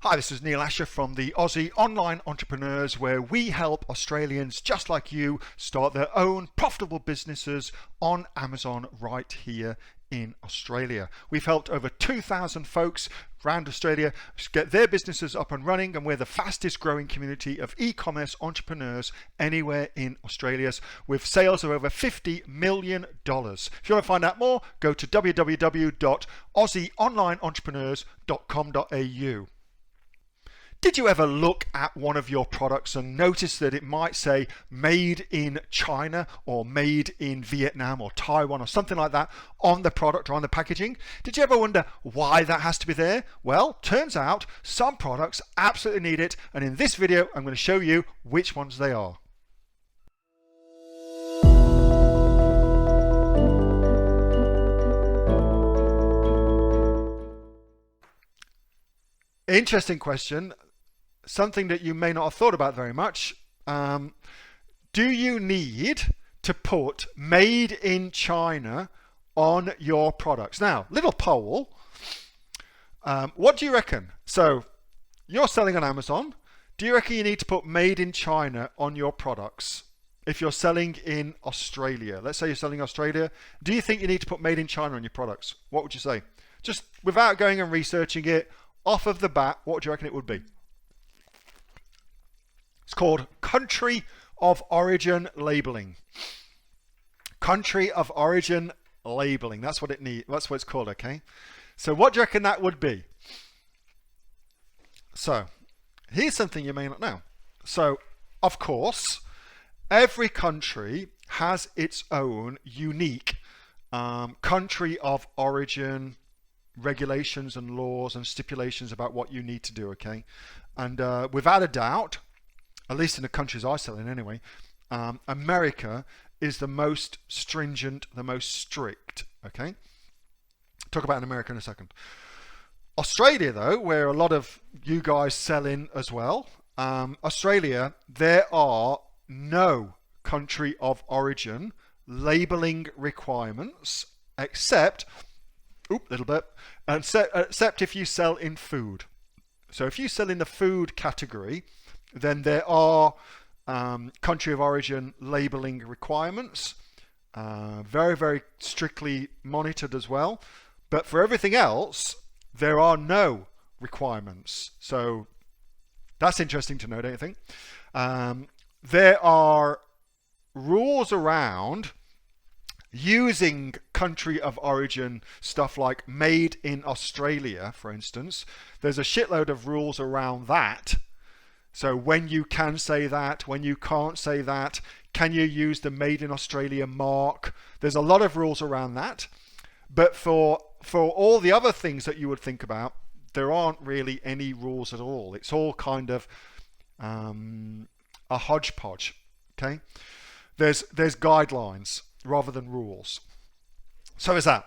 Hi, this is Neil Asher from the Aussie Online Entrepreneurs, where we help Australians just like you start their own profitable businesses on Amazon right here in Australia. We've helped over 2,000 folks around Australia get their businesses up and running, and we're the fastest growing community of e-commerce entrepreneurs anywhere in Australia, with sales of over $50 million. If you want to find out more, go to www.aussieonlineentrepreneurs.com.au. Did you ever look at one of your products and notice that it might say made in China or made in Vietnam or Taiwan or something like that on the product or on the packaging? Did you ever wonder why that has to be there? Well, turns out some products absolutely need it, and in this video I'm going to show you which ones they are. Interesting question. Something that you may not have thought about very much. Do you need to put made in China on your products? Now, little poll. What do you reckon? So you're selling on Amazon. Do you reckon you need to put made in China on your products? If you're selling in Australia, let's say you're selling in Australia, do you think you need to put made in China on your products? What would you say? Just without going and researching it, off of the bat, what do you reckon it would be? It's called country of origin labeling. Country of origin labeling. That's what it needs. That's what it's called. Okay. So what do you reckon that would be? So here's something you may not know. So of course, every country has its own unique country of origin regulations and laws and stipulations about what you need to do. Okay. And without a doubt, at least in the countries I sell in anyway, America is the most stringent, the most strict. Okay, talk about in America in a second. Australia, though, where a lot of you guys sell in as well, Australia, there are no country of origin labeling requirements except, except if you sell in food. So if you sell in the food category, then there are country of origin labeling requirements, very, very strictly monitored as well. But for everything else, there are no requirements. So that's interesting to know, don't you think? There are rules around using country of origin stuff like made in Australia, for instance. There's a shitload of rules around that. So when you can say that, when you can't say that, can you use the made in Australia mark? There's a lot of rules around that. But for all the other things that you would think about, there aren't really any rules at all. It's all kind of a hodgepodge. Okay, there's guidelines rather than rules. So is that,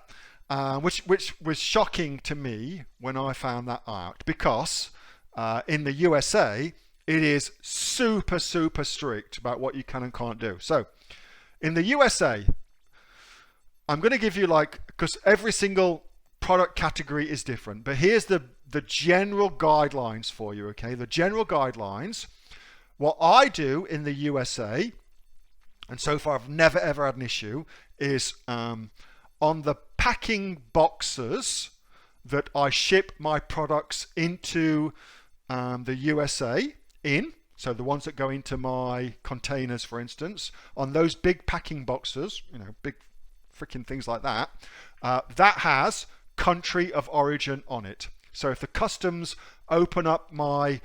which was shocking to me when I found that out, because in the USA, it is super, super strict about what you can and can't do. So in the USA, I'm going to give you because every single product category is different, but here's the general guidelines for you, okay? The general guidelines. What I do in the USA, and so far I've never ever had an issue, is on the packing boxes that I ship my products into the USA in, so the ones that go into my containers, for instance, on those big packing boxes, big freaking things like that, that has country of origin on it. So if the customs open up my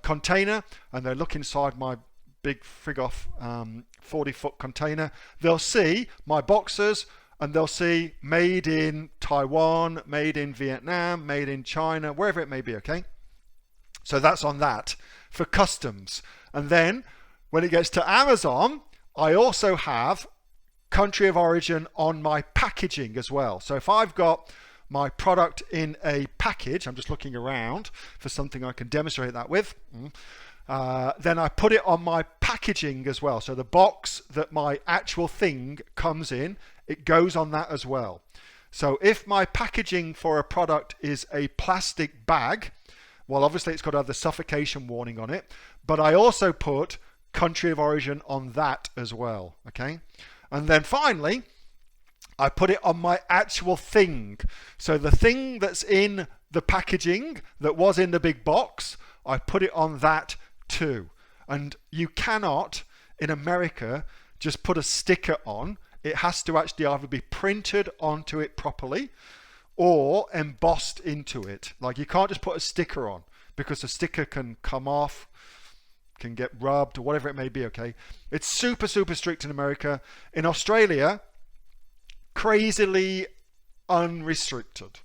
container and they look inside my big frig-off 40-foot container, they'll see my boxes and they'll see made in Taiwan, made in Vietnam, made in China, wherever it may be. Okay, so that's on that for customs. And then when it gets to Amazon, I also have country of origin on my packaging as well. So if I've got my product in a package, I'm just looking around for something I can demonstrate that with, then I put it on my packaging as well. So the box that my actual thing comes in, it goes on that as well. So if my packaging for a product is a plastic bag, Well, obviously it's got to have the suffocation warning on it, but I also put country of origin on that as well, okay? And then finally, I put it on my actual thing. So the thing that's in the packaging that was in the big box, I put it on that too. And you cannot, in America, just put a sticker on. It has to actually either be printed onto it properly or embossed into it. Like, you can't just put a sticker on, because the sticker can come off, can get rubbed, or whatever it may be, okay? It's super, super strict in America. In Australia, crazily unrestricted,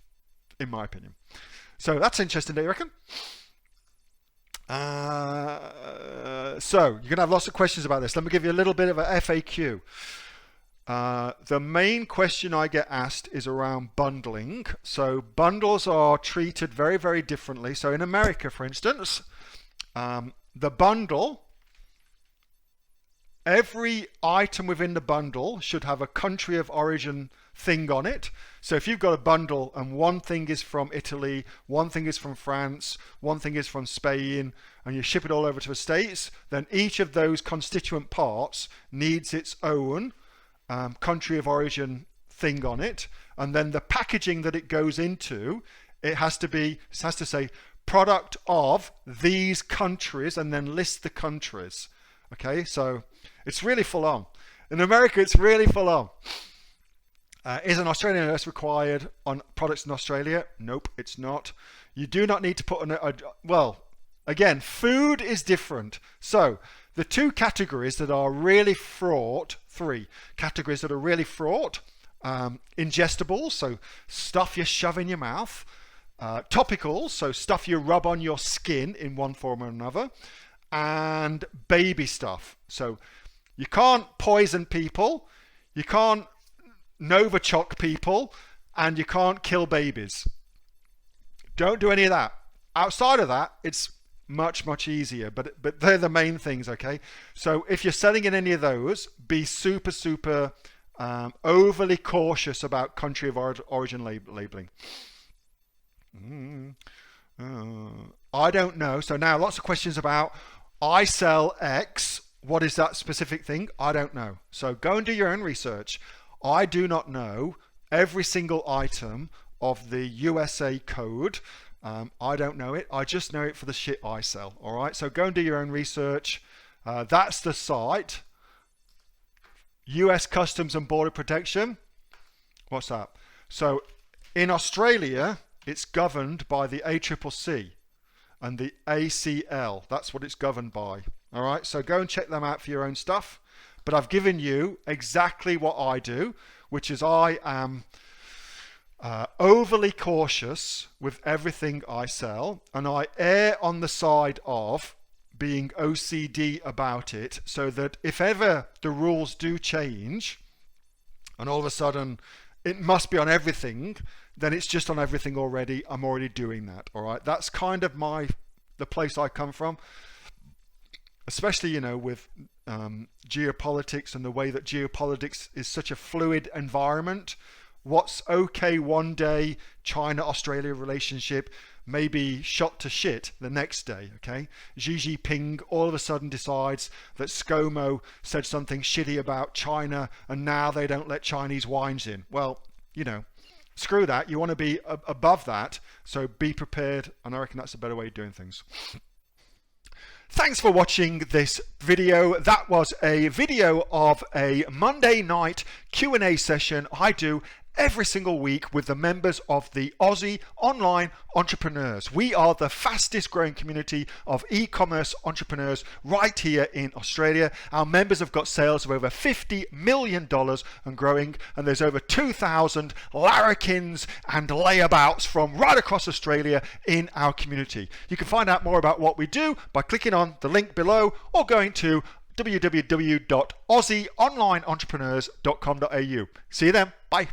in my opinion. So that's interesting, don't you reckon? So you're going to have lots of questions about this. Let me give you a little bit of a FAQ. The main question I get asked is around bundling. So bundles are treated very, very differently. So in America, for instance, the bundle, every item within the bundle should have a country of origin thing on it. So if you've got a bundle and one thing is from Italy, one thing is from France, one thing is from Spain, and you ship it all over to the States, then each of those constituent parts needs its own country of origin thing on it. And then the packaging that it goes into, it has to say product of these countries, and then list the countries. Okay, so it's really full on. In America, it's really full on. Is an Australian nurse required on products in Australia? Nope, it's not. You do not need to put on well, again, food is different. So the two categories that are really fraught, three categories that are really fraught, ingestibles, so stuff you shove in your mouth, topicals, so stuff you rub on your skin in one form or another, and baby stuff. So you can't poison people, you can't Novichok people, and you can't kill babies. Don't do any of that. Outside of that, it's much, much easier, but they're the main things, okay? So if you're selling in any of those, be super, super overly cautious about country of origin labeling. I don't know. So now lots of questions about, I sell X. What is that specific thing? I don't know. So go and do your own research. I do not know every single item of the USA code. I don't know it. I just know it for the shit I sell. All right. So go and do your own research. That's the site. US Customs and Border Protection. What's that? So in Australia, it's governed by the ACCC and the ACL. That's what it's governed by. All right. So go and check them out for your own stuff. But I've given you exactly what I do, which is I am overly cautious with everything I sell, and I err on the side of being OCD about it, so that if ever the rules do change and all of a sudden it must be on everything, then it's just on everything already. I'm already doing that. All right. That's kind of the place I come from, especially, you know, with geopolitics and the way that geopolitics is such a fluid environment. What's okay one day, China-Australia relationship, may be shot to shit the next day, okay? Xi Jinping all of a sudden decides that ScoMo said something shitty about China and now they don't let Chinese wines in. Well, you know, screw that. You want to be above that, so be prepared, and I reckon that's a better way of doing things. Thanks for watching this video. That was a video of a Monday night Q&A session I do every single week with the members of the Aussie Online Entrepreneurs. We are the fastest growing community of e-commerce entrepreneurs right here in Australia. Our members have got sales of over $50 million and growing, and there's over 2,000 larrikins and layabouts from right across Australia in our community. You can find out more about what we do by clicking on the link below or going to www.aussieonlineentrepreneurs.com.au. See you then. Bye.